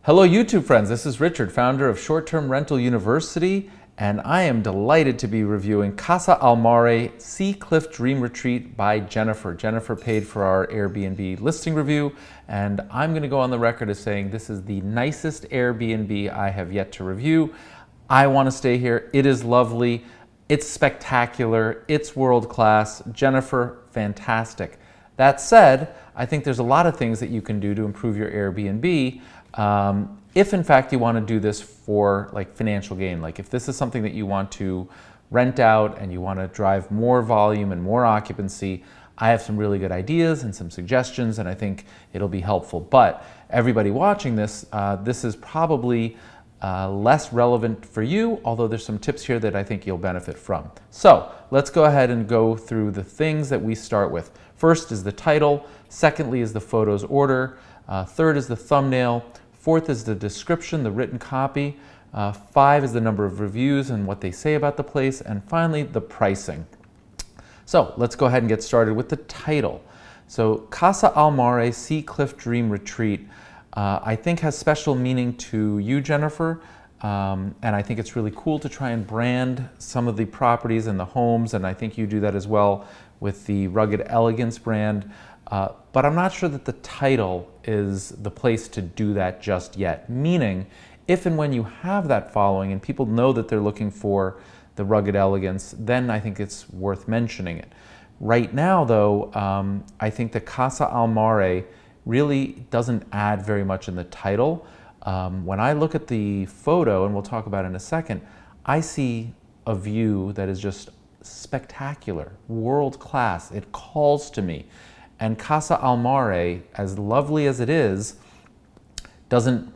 Hello YouTube friends, this is Richard, founder of Short Term Rental University, and I am delighted to be reviewing Casa Al Mare Sea Cliff Dream Retreat by Jennifer. Jennifer paid for our Airbnb listing review, and I'm going to go on the record as saying this is the nicest Airbnb I have yet to review. I want to stay here. It is lovely. It's spectacular. It's world class. Jennifer, fantastic. That said, I think there's a lot of things that you can do to improve your Airbnb. If in fact you want to do this for like financial gain, like if this is something that you want to rent out and you want to drive more volume and more occupancy, I have some really good ideas and some suggestions, and I think it'll be helpful. But everybody watching this, this is probably less relevant for you, although there's some tips here that I think you'll benefit from. So let's go ahead and go through the things that we start with. First is the title, secondly is the photos order, third is the thumbnail, fourth is the description, the written copy, 5 is the number of reviews and what they say about the place, and finally the pricing. So let's go ahead and get started with the title. So Casa Al Mare Sea Cliff Dream Retreat I think has special meaning to you, Jennifer, and I think it's really cool to try and brand some of the properties and the homes, and I think you do that as well with the Rugged Elegance brand. But I'm not sure that the title is the place to do that just yet. Meaning, if and when you have that following and people know that they're looking for the Rugged Elegance, then I think it's worth mentioning it. Right now, though, I think the Casa Al Mare really doesn't add very much in the title. When I look at the photo, and we'll talk about it in a second, I see a view that is just spectacular, world class. It calls to me. And Casa Al Mare, as lovely as it is, doesn't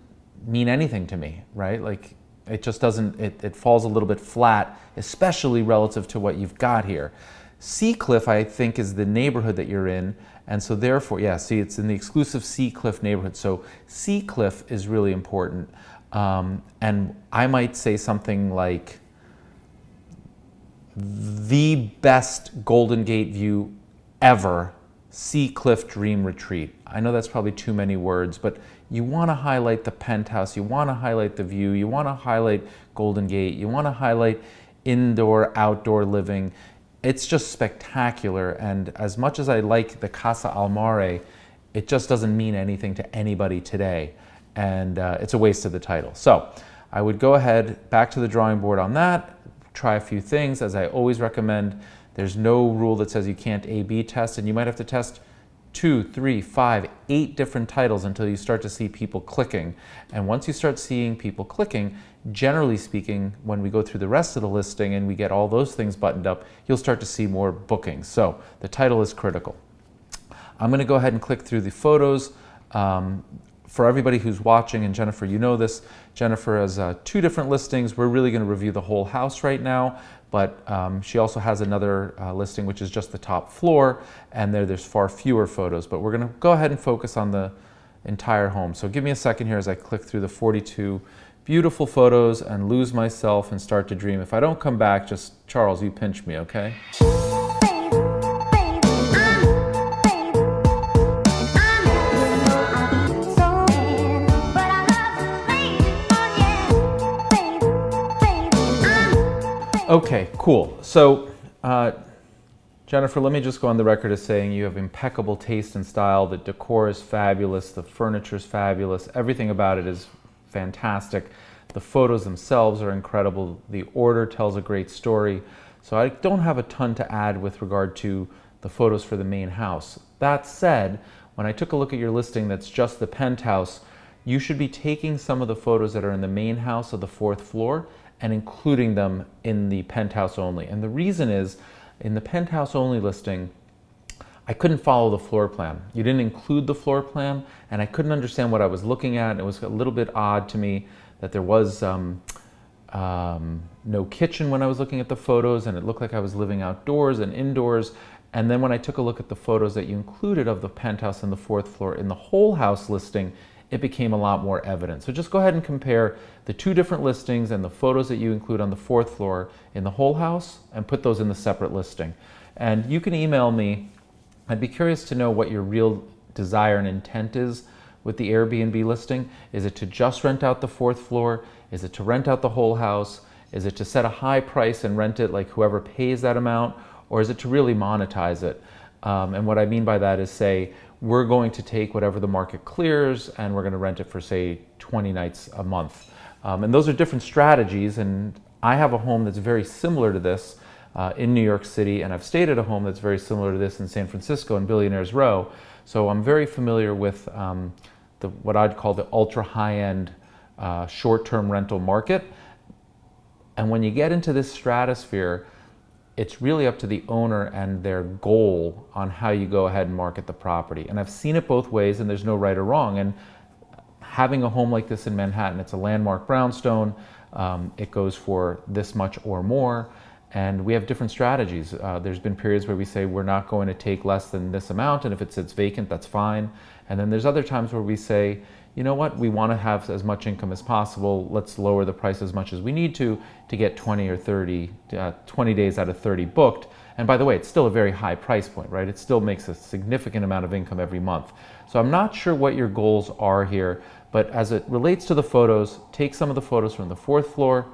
mean anything to me, right? Like, it just doesn't, it falls a little bit flat, especially relative to what you've got here. Sea Cliff, I think, is the neighborhood that you're in, and so therefore, yeah, see, it's in the exclusive Sea Cliff neighborhood. So Sea Cliff is really important, and I might say something like the best Golden Gate view ever, Sea Cliff Dream Retreat. I know that's probably too many words, but you want to highlight the penthouse, you want to highlight the view, you want to highlight Golden Gate, you want to highlight indoor, outdoor living. It's just spectacular, and as much as I like the Casa Al Mare, it just doesn't mean anything to anybody today, and it's a waste of the title. So I would go ahead, back to the drawing board on that, try a few things, as I always recommend. There's no rule that says you can't A/B test, and you might have to test 2, 3, 5, 8 different titles until you start to see people clicking. And once you start seeing people clicking, generally speaking, when we go through the rest of the listing and we get all those things buttoned up, you'll start to see more bookings. So the title is critical. I'm going to go ahead and click through the photos. For everybody who's watching, and Jennifer, you know this, Jennifer has 2 different listings. We're really going to review the whole house right now, but she also has another listing which is just the top floor, and there's far fewer photos, but we're going to go ahead and focus on the entire home. So give me a second here as I click through the 42 beautiful photos and lose myself and start to dream. If I don't come back, just, Charles, you pinch me, okay? Okay, cool. So, Jennifer, let me just go on the record as saying you have impeccable taste and style. The decor is fabulous. The furniture is fabulous. Everything about it is fantastic. The photos themselves are incredible. The order tells a great story. So I don't have a ton to add with regard to the photos for the main house. That said, when I took a look at your listing that's just the penthouse, you should be taking some of the photos that are in the main house of the 4th floor and including them in the penthouse only. And the reason is, in the penthouse only listing, I couldn't follow the floor plan. You didn't include the floor plan, and I couldn't understand what I was looking at. It was a little bit odd to me that there was no kitchen when I was looking at the photos, and it looked like I was living outdoors and indoors. And then when I took a look at the photos that you included of the penthouse and the 4th floor in the whole house listing, it became a lot more evident. So just go ahead and compare the 2 different listings and the photos that you include on the 4th floor in the whole house and put those in the separate listing. And you can email me. I'd be curious to know what your real desire and intent is with the Airbnb listing? Is it to just rent out the 4th floor? Is it to rent out the whole house? Is it to set a high price and rent it like whoever pays that amount? Or is it to really monetize it? And what I mean by that is, say, we're going to take whatever the market clears and we're going to rent it for, say, 20 nights a month. And those are different strategies, and I have a home that's very similar to this in New York City, and I've stayed at a home that's very similar to this in San Francisco in Billionaires Row. So I'm very familiar with what I'd call the ultra high-end short-term rental market. And when you get into this stratosphere, it's really up to the owner and their goal on how you go ahead and market the property. And I've seen it both ways, and there's no right or wrong. And having a home like this in Manhattan, it's a landmark brownstone. It goes for this much or more. And we have different strategies. There's been periods where we say we're not going to take less than this amount, and if it sits vacant, that's fine. And then there's other times where we say, you know what, we want to have as much income as possible. Let's lower the price as much as we need to get 20 or 30, 20 days out of 30 booked. And by the way, it's still a very high price point, right? It still makes a significant amount of income every month. So I'm not sure what your goals are here, but as it relates to the photos, take some of the photos from the 4th floor,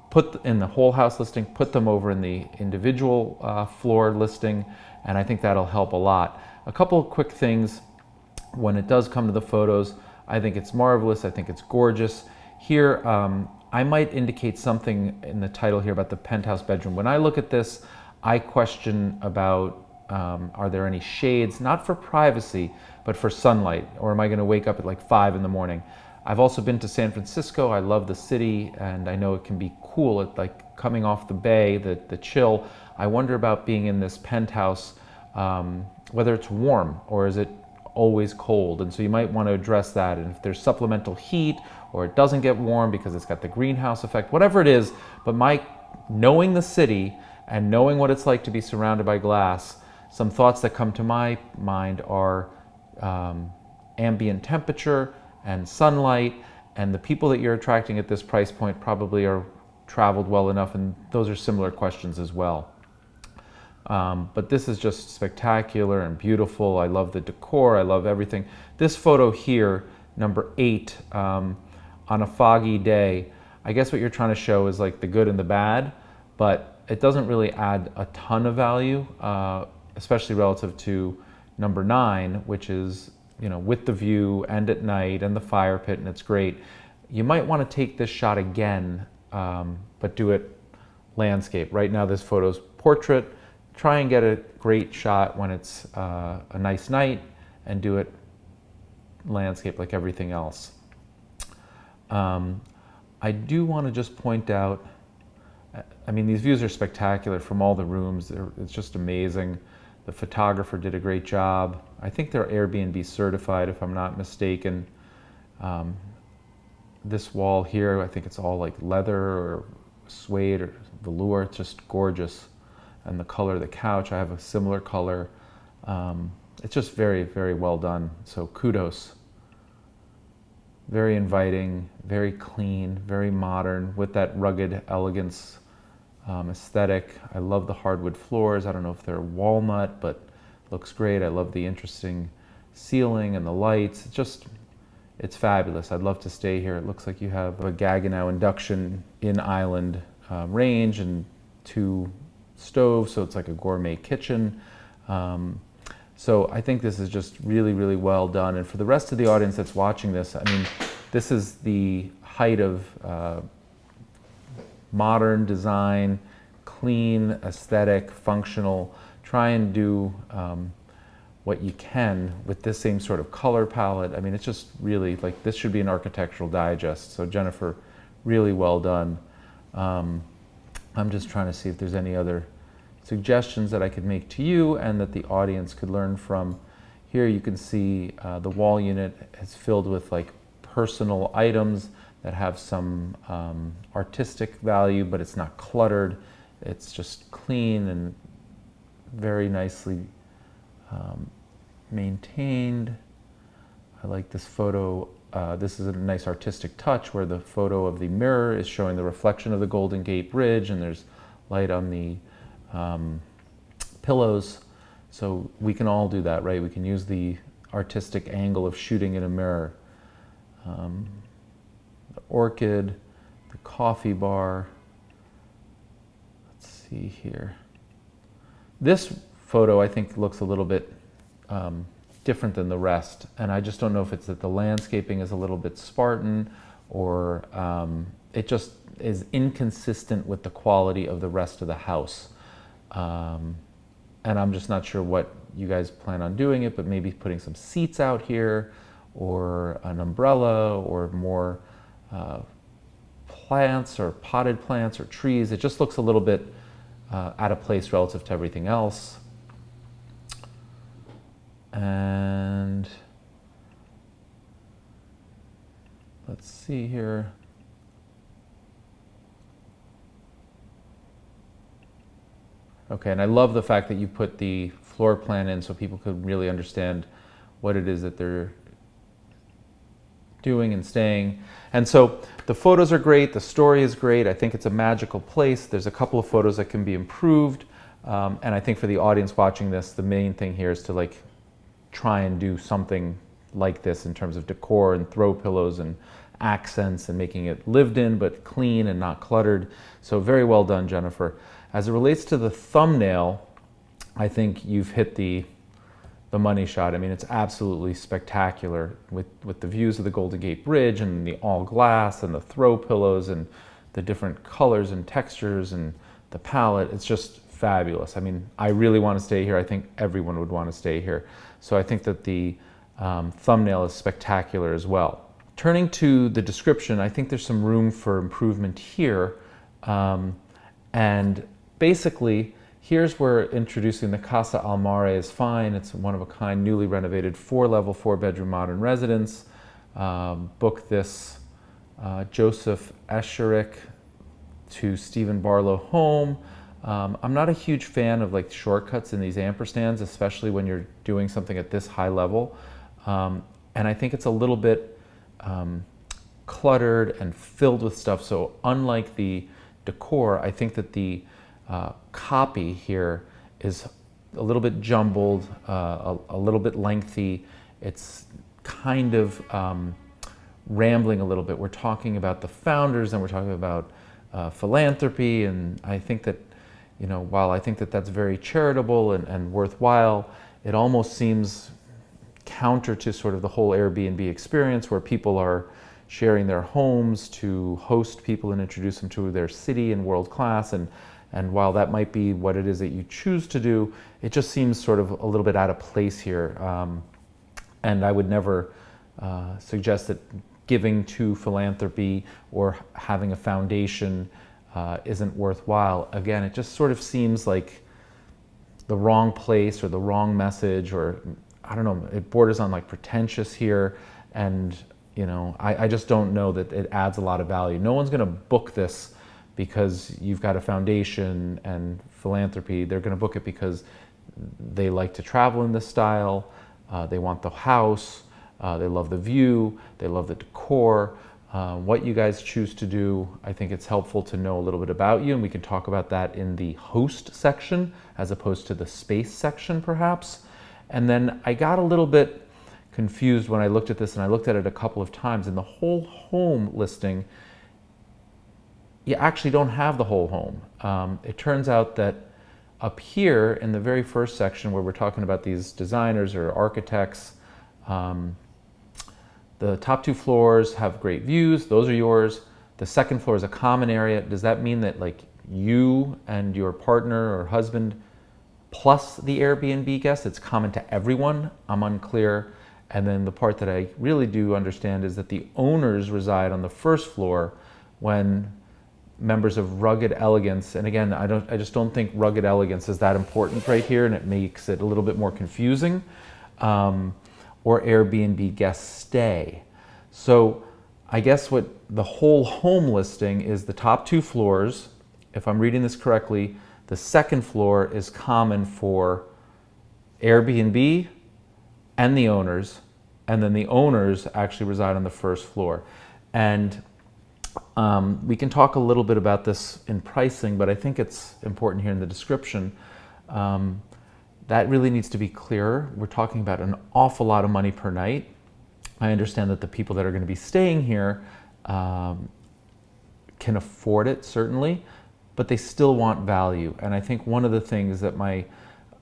put in the whole house listing, put them over in the individual floor listing, and I think that'll help a lot. A couple of quick things when it does come to the photos. I think it's marvelous. I think it's gorgeous. Here, I might indicate something in the title here about the penthouse bedroom. When I look at this, I question about, are there any shades, not for privacy, but for sunlight, or am I going to wake up at like 5 in the morning? I've also been to San Francisco. I love the city, and I know it can be cool. It's like coming off the bay, the chill. I wonder about being in this penthouse, whether it's warm or is it always cold, and so you might want to address that. And if there's supplemental heat, or it doesn't get warm because it's got the greenhouse effect, whatever it is. But knowing the city and knowing what it's like to be surrounded by glass, some thoughts that come to my mind are ambient temperature and sunlight, and the people that you're attracting at this price point probably are traveled well enough, and those are similar questions as well. But this is just spectacular and beautiful. I love the decor. I love everything. This photo here, number 8, on a foggy day, I guess what you're trying to show is like the good and the bad, but it doesn't really add a ton of value, especially relative to number 9, which is, you know, with the view and at night and the fire pit, and it's great. You might want to take this shot again, but do it landscape. Right now this photo's portrait. Try and get a great shot when it's a nice night, and do it landscape like everything else. I do want to just point out, I mean, these views are spectacular from all the rooms. It's just amazing. The photographer did a great job. I think they're Airbnb certified, if I'm not mistaken. This wall here, I think it's all like leather or suede or velour. It's just gorgeous. And the color of the couch, I have a similar color. It's just very, very well done. So kudos. Very inviting, very clean, very modern, with that rugged elegance aesthetic. I love the hardwood floors. I don't know if they're walnut, but looks great. I love the interesting ceiling and the lights. It's fabulous. I'd love to stay here. It looks like you have a Gaggenau induction in island range and 2 stove, so it's like a gourmet kitchen. So I think this is just really, really well done. And for the rest of the audience that's watching this, I mean, this is the height of modern design, clean, aesthetic, functional. Try and do what you can with this same sort of color palette. I mean, it's just really, like, this should be an architectural digest. So Jennifer, really well done. I'm just trying to see if there's any other suggestions that I could make to you and that the audience could learn from. Here you can see the wall unit is filled with like personal items that have some artistic value, but it's not cluttered. It's just clean and very nicely maintained. I like this photo. This is a nice artistic touch where the photo of the mirror is showing the reflection of the Golden Gate Bridge, and there's light on the pillows. So we can all do that, right? We can use the artistic angle of shooting in a mirror. The orchid, the coffee bar. Let's see here. This photo I think looks a little bit different than the rest, and I just don't know if it's that the landscaping is a little bit Spartan, or it just is inconsistent with the quality of the rest of the house. And I'm just not sure what you guys plan on doing it, but maybe putting some seats out here, or an umbrella, or more plants or potted plants or trees. It just looks a little bit out of place relative to everything else. And let's see here. Okay, and I love the fact that you put the floor plan in so people could really understand what it is that they're doing and staying. And so the photos are great, the story is great, I think it's a magical place. There's a couple of photos that can be improved, and I think for the audience watching this, the main thing here is to like try and do something like this in terms of decor and throw pillows and accents and making it lived in but clean and not cluttered. So very well done, Jennifer. As it relates to the thumbnail, I think you've hit the money shot. I mean, it's absolutely spectacular with the views of the Golden Gate Bridge and the all glass and the throw pillows and the different colors and textures and the palette. It's just fabulous. I mean, I really want to stay here. I think everyone would want to stay here. So I think that the thumbnail is spectacular as well. Turning to the description, I think there's some room for improvement here. And basically, here's where introducing the Casa al Mare is fine. It's one of a kind, newly renovated 4-level, 4-bedroom modern residence. Book this Joseph Esherick to Stephen Barlow home. I'm not a huge fan of like shortcuts in these ampersands, especially when you're doing something at this high level. And I think it's a little bit cluttered and filled with stuff. So unlike the decor, I think that the copy here is a little bit jumbled, a little bit lengthy. It's kind of rambling a little bit. We're talking about the founders and we're talking about philanthropy, and I think that, you know, while I think that that's very charitable and worthwhile, it almost seems counter to sort of the whole Airbnb experience, where people are sharing their homes to host people and introduce them to their city and world class. And while that might be what it is that you choose to do, it just seems sort of a little bit out of place here. And I would never suggest that giving to philanthropy or having a foundation isn't worthwhile. Again, it just sort of seems like the wrong place or the wrong message, or I don't know, it borders on like pretentious here. And you know, I just don't know that it adds a lot of value. No one's gonna book this because you've got a foundation and philanthropy. They're gonna book it because they like to travel in this style, they want the house, they love the view, they love the decor. What you guys choose to do, I think it's helpful to know a little bit about you, and we can talk about that in the host section as opposed to the space section perhaps. And then I got a little bit confused when I looked at this, and I looked at it a couple of times. In the whole home listing, you actually don't have the whole home. It turns out that up here in the very first section where we're talking about these designers or architects, the top 2 floors have great views. Those are yours. The second floor is a common area. Does that mean that like you and your partner or husband plus the Airbnb guest, it's common to everyone? I'm unclear. And then the part that I really do understand is that the owners reside on the first floor when members of Rugged Elegance, and again, I just don't think Rugged Elegance is that important right here, and it makes it a little bit more confusing, or Airbnb guests stay. So I guess what the whole home listing is, the top 2 floors, if I'm reading this correctly, the second floor is common for Airbnb and the owners, and then the owners actually reside on the first floor. And we can talk a little bit about this in pricing, but I think it's important here in the description. that really needs to be clearer. We're talking about an awful lot of money per night. I understand that the people that are going to be staying here can afford it, certainly, but they still want value. And I think one of the things that my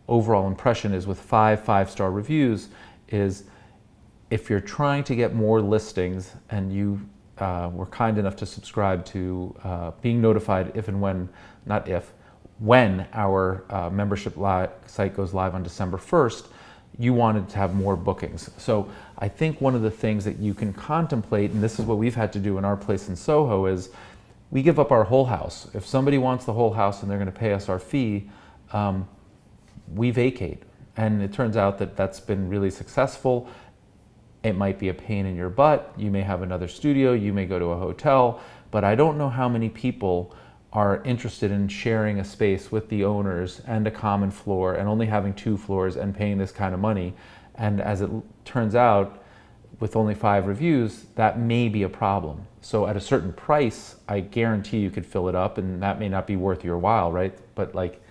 overall impression is with five-star reviews is if you're trying to get more listings and you were kind enough to subscribe to being notified if and when, not if, when our membership site goes live on December 1st, you wanted to have more bookings. So I think one of the things that you can contemplate, and this is what we've had to do in our place in Soho, is we give up our whole house. If somebody wants the whole house and they're going to pay us our fee, we vacate. And it turns out that that's been really successful. It might be a pain in your butt. You may have another studio, you may go to a hotel, but I don't know how many people are interested in sharing a space with the owners and a common floor and only having 2 floors and paying this kind of money. And as it turns out, with only 5 reviews, that may be a problem. So at a certain price, I guarantee you could fill it up, and that may not be worth your while, right? But like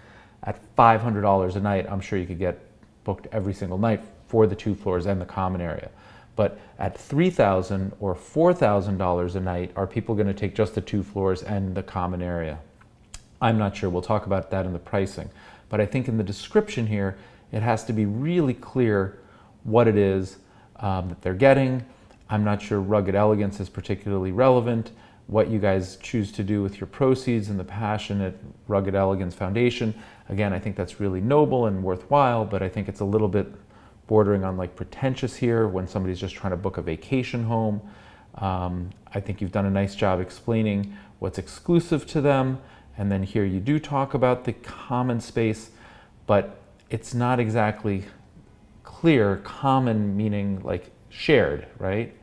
at $500 a night, I'm sure you could get booked every single night for the 2 floors and the common area. But at $3,000 or $4,000 a night, are people going to take just the 2 floors and the common area? I'm not sure. We'll talk about that in the pricing. But I think in the description here, it has to be really clear what it is that they're getting. I'm not sure rugged elegance is particularly relevant. What you guys choose to do with your proceeds and the passionate Rugged Elegance Foundation. Again, I think that's really noble and worthwhile, but I think it's a little bit bordering on like pretentious here when somebody's just trying to book a vacation home. I think you've done a nice job explaining what's exclusive to them, and then here you do talk about the common space, but it's not exactly clear. Common meaning like shared, right?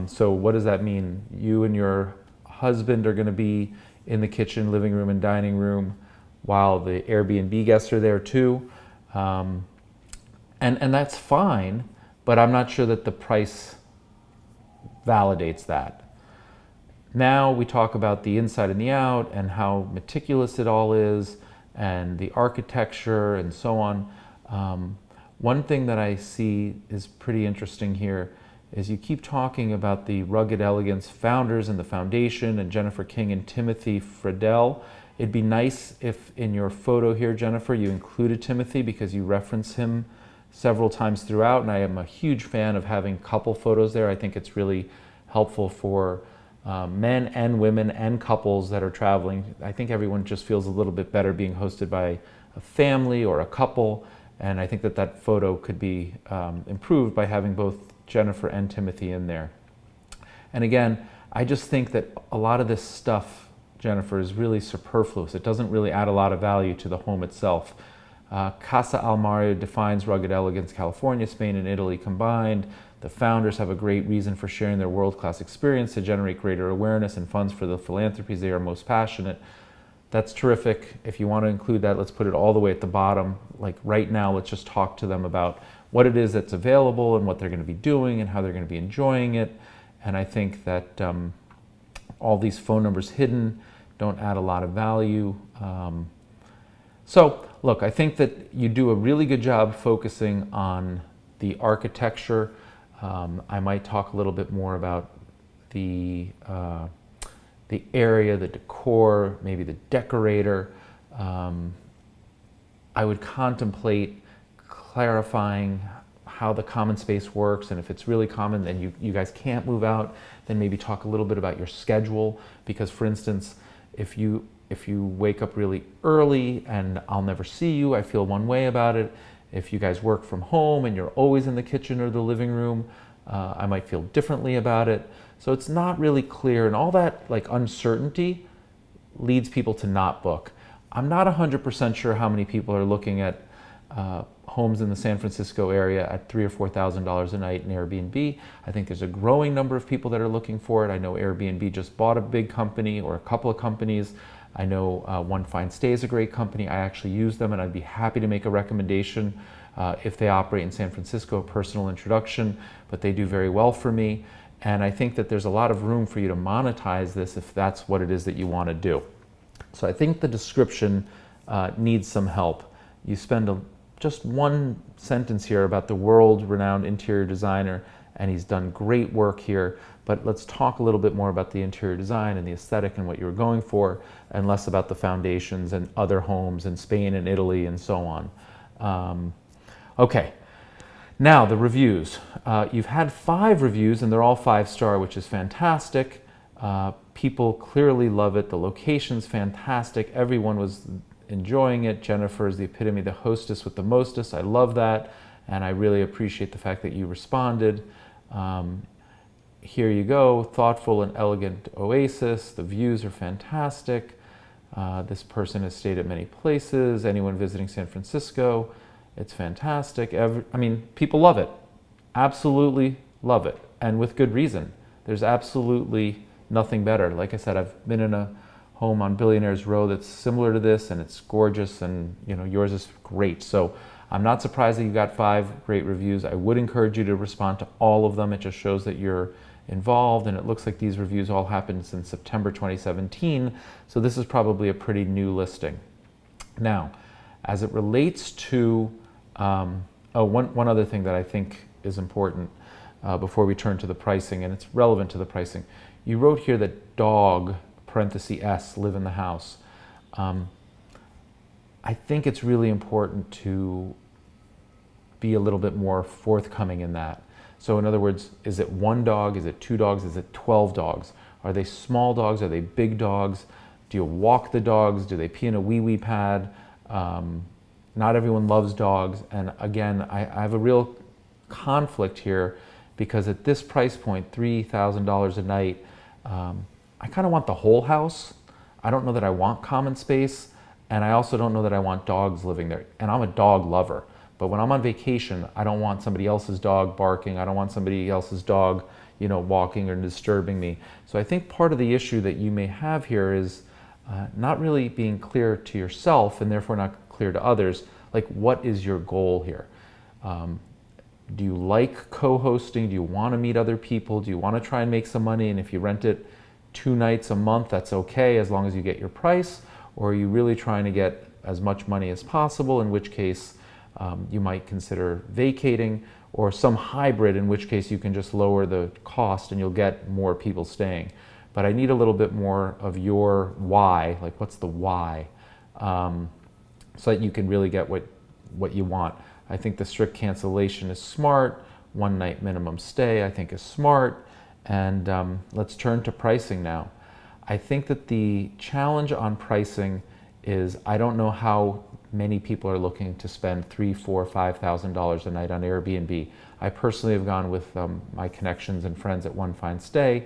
So what does that mean? You and your husband are going to be in the kitchen, living room, and dining room while the Airbnb guests are there too. And that's fine, but I'm not sure that the price validates that. Now we talk about the inside and the out and how meticulous it all is and the architecture and so on. One thing that I see is pretty interesting here is you keep talking about the Rugged Elegance founders and the foundation and Jennifer King and Timothy Friedel. It'd be nice if in your photo here, Jennifer, you included Timothy because you reference him several times throughout, and I am a huge fan of having couple photos there. I think it's really helpful for men and women and couples that are traveling. I think everyone just feels a little bit better being hosted by a family or a couple, and I think that that photo could be improved by having both Jennifer and Timothy in there. And again, I just think that a lot of this stuff, Jennifer, is really superfluous. It doesn't really add a lot of value to the home itself. Casa al Mare defines rugged elegance, California, Spain, and Italy combined. The founders have a great reason for sharing their world-class experience to generate greater awareness and funds for the philanthropies they are most passionate. That's terrific. If you want to include that, let's put it all the way at the bottom. Like right now, let's just talk to them about what it is that's available and what they're going to be doing and how they're going to be enjoying it. And I think that all these phone numbers hidden don't add a lot of value. So look, I think that you do a really good job focusing on the architecture. I might talk a little bit more about the area, the decor, maybe the decorator. I would contemplate clarifying how the common space works, and if it's really common then you guys can't move out, then maybe talk a little bit about your schedule. Because for instance, if you wake up really early and I'll never see you, I feel one way about it. If you guys work from home and you're always in the kitchen or the living room, I might feel differently about it. So it's not really clear, and all that like uncertainty leads people to not book. I'm not 100% sure how many people are looking at homes in the San Francisco area at $3,000 or $4,000 a night in Airbnb. I think there's a growing number of people that are looking for it. I know Airbnb just bought a big company or a couple of companies. I know One Fine Stay is a great company. I actually use them, and I'd be happy to make a recommendation if they operate in San Francisco, a personal introduction, but they do very well for me. And I think that there's a lot of room for you to monetize this if that's what it is that you want to do. So I think the description needs some help. You spend just one sentence here about the world-renowned interior designer, and he's done great work here, but let's talk a little bit more about the interior design and the aesthetic and what you were going for, and less about the foundations and other homes in Spain and Italy and so on. Okay, now the reviews. You've had 5 reviews and they're all 5-star, which is fantastic. People clearly love it. The location's fantastic. Everyone was enjoying it. Jennifer is the epitome, the hostess with the mostest. I love that, and I really appreciate the fact that you responded. Here you go, thoughtful and elegant oasis. The views are fantastic. This person has stayed at many places. Anyone visiting San Francisco, it's fantastic. I mean, people love it. Absolutely love it, and with good reason. There's absolutely nothing better. Like I said, I've been in a home on Billionaires Row that's similar to this, and it's gorgeous, and yours is great. So I'm not surprised that you got 5 great reviews. I would encourage you to respond to all of them. It just shows that you're involved, and it looks like these reviews all happened since September 2017, so this is probably a pretty new listing. Now, as it relates to, one other thing that I think is important before we turn to the pricing, and it's relevant to the pricing. You wrote here that dog, parenthesis S, live in the house. I think it's really important to be a little bit more forthcoming in that. So in other words, is it 1 dog? Is it 2 dogs? Is it 12 dogs? Are they small dogs? Are they big dogs? Do you walk the dogs? Do they pee in a wee-wee pad? Not everyone loves dogs. And again, I have a real conflict here because at this price point, $3,000 a night, I kind of want the whole house. I don't know that I want common space, and I also don't know that I want dogs living there. And I'm a dog lover. But when I'm on vacation, I don't want somebody else's dog barking. I don't want somebody else's dog, walking or disturbing me. So I think part of the issue that you may have here is not really being clear to yourself, and therefore not clear to others. Like, what is your goal here? Do you like co-hosting? Do you want to meet other people? Do you want to try and make some money? And if you rent it 2 nights a month, that's okay as long as you get your price. Or are you really trying to get as much money as possible, in which case you might consider vacating, or some hybrid, in which case you can just lower the cost and you'll get more people staying. But I need a little bit more of your why, like what's the why, so that you can really get what you want. I think the strict cancellation is smart. 1 night minimum stay, I think, is smart. And let's turn to pricing now. I think that the challenge on pricing is I don't know how many people are looking to spend $3,000, $4,000, $5,000 a night on Airbnb. I personally have gone with my connections and friends at One Fine Stay.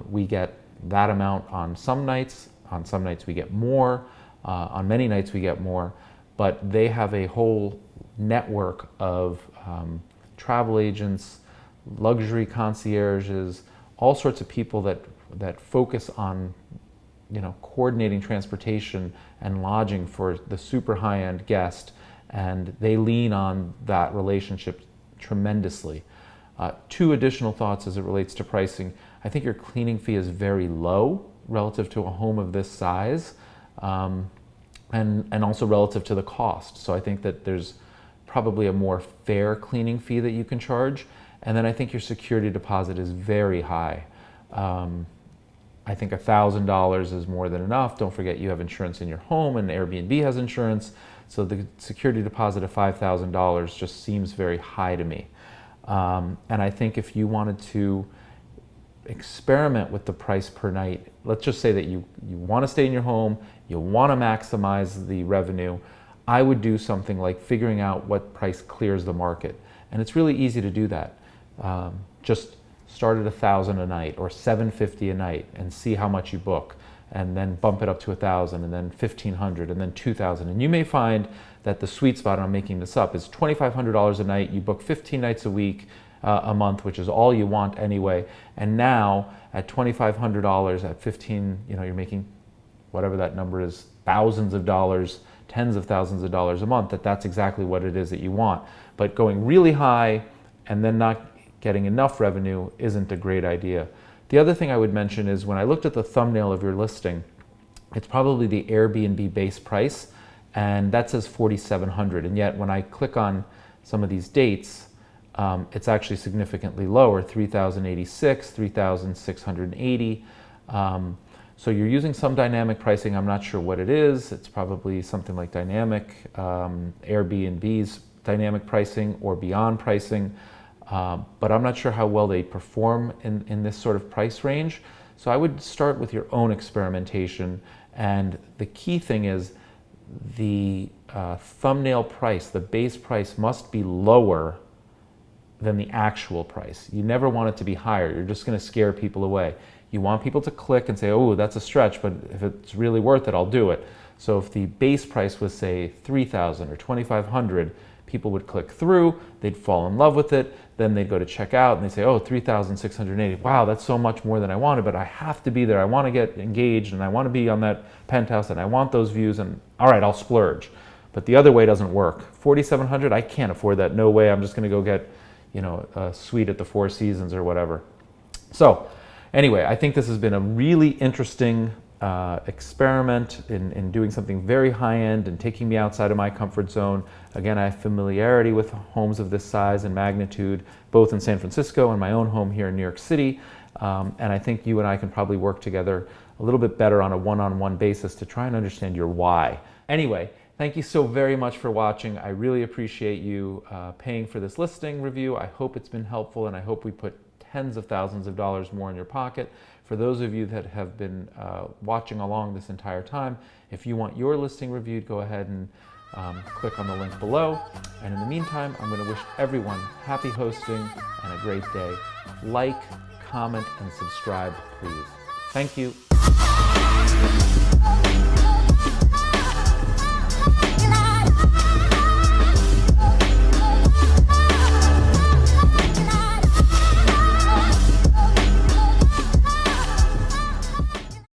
We get that amount on some nights. On some nights we get more. On many nights we get more. But they have a whole network of travel agents, luxury concierges, all sorts of people that focus on coordinating transportation and lodging for the super high-end guest, and they lean on that relationship tremendously. 2 additional thoughts as it relates to pricing. I think your cleaning fee is very low relative to a home of this size, and also relative to the cost. So I think that there's probably a more fair cleaning fee that you can charge. And then I think your security deposit is very high. I think $1,000 is more than enough. Don't forget you have insurance in your home, and Airbnb has insurance. So the security deposit of $5,000 just seems very high to me. And I think if you wanted to experiment with the price per night, let's just say that you want to stay in your home, you want to maximize the revenue, I would do something like figuring out what price clears the market. And it's really easy to do that. Just start at $1,000 a night or $750 a night and see how much you book, and then bump it up to $1,000, and then $1,500, and then $2,000. And you may find that the sweet spot, I'm making this up, is $2,500 a night. You book 15 nights a week, a month, which is all you want anyway. And now at $2,500 at 15, you're making whatever that number is, thousands of dollars, tens of thousands of dollars a month. That's exactly what it is that you want. But going really high and then not getting enough revenue isn't a great idea. The other thing I would mention is when I looked at the thumbnail of your listing, it's probably the Airbnb base price, and that says 4,700. And yet when I click on some of these dates, it's actually significantly lower, 3,086, 3,680. So you're using some dynamic pricing. I'm not sure what it is. It's probably something like dynamic, Airbnb's dynamic pricing or beyond pricing, but I'm not sure how well they perform in this sort of price range. So I would start with your own experimentation, and the key thing is the thumbnail price, the base price must be lower than the actual price. You never want it to be higher. You're just going to scare people away. You want people to click and say, oh, that's a stretch, but if it's really worth it, I'll do it. So if the base price was, say, $3,000 or $2,500, people would click through, they'd fall in love with it, then they'd go to check out and they'd say, oh, $3,680. Wow, that's so much more than I wanted, but I have to be there. I want to get engaged and I want to be on that penthouse and I want those views, and all right, I'll splurge. But the other way doesn't work. $4,700, I can't afford that. No way. I'm just going to go get, a suite at the Four Seasons or whatever. So anyway, I think this has been a really interesting experiment in doing something very high-end and taking me outside of my comfort zone. Again, I have familiarity with homes of this size and magnitude, both in San Francisco and my own home here in New York City. And I think you and I can probably work together a little bit better on a one-on-one basis to try and understand your why. Anyway, thank you so very much for watching. I really appreciate you paying for this listing review. I hope it's been helpful, and I hope we put tens of thousands of dollars more in your pocket. For those of you that have been watching along this entire time, if you want your listing reviewed, go ahead and click on the link below. And in the meantime, I'm going to wish everyone happy hosting and a great day. Like, comment, and subscribe, please. Thank you.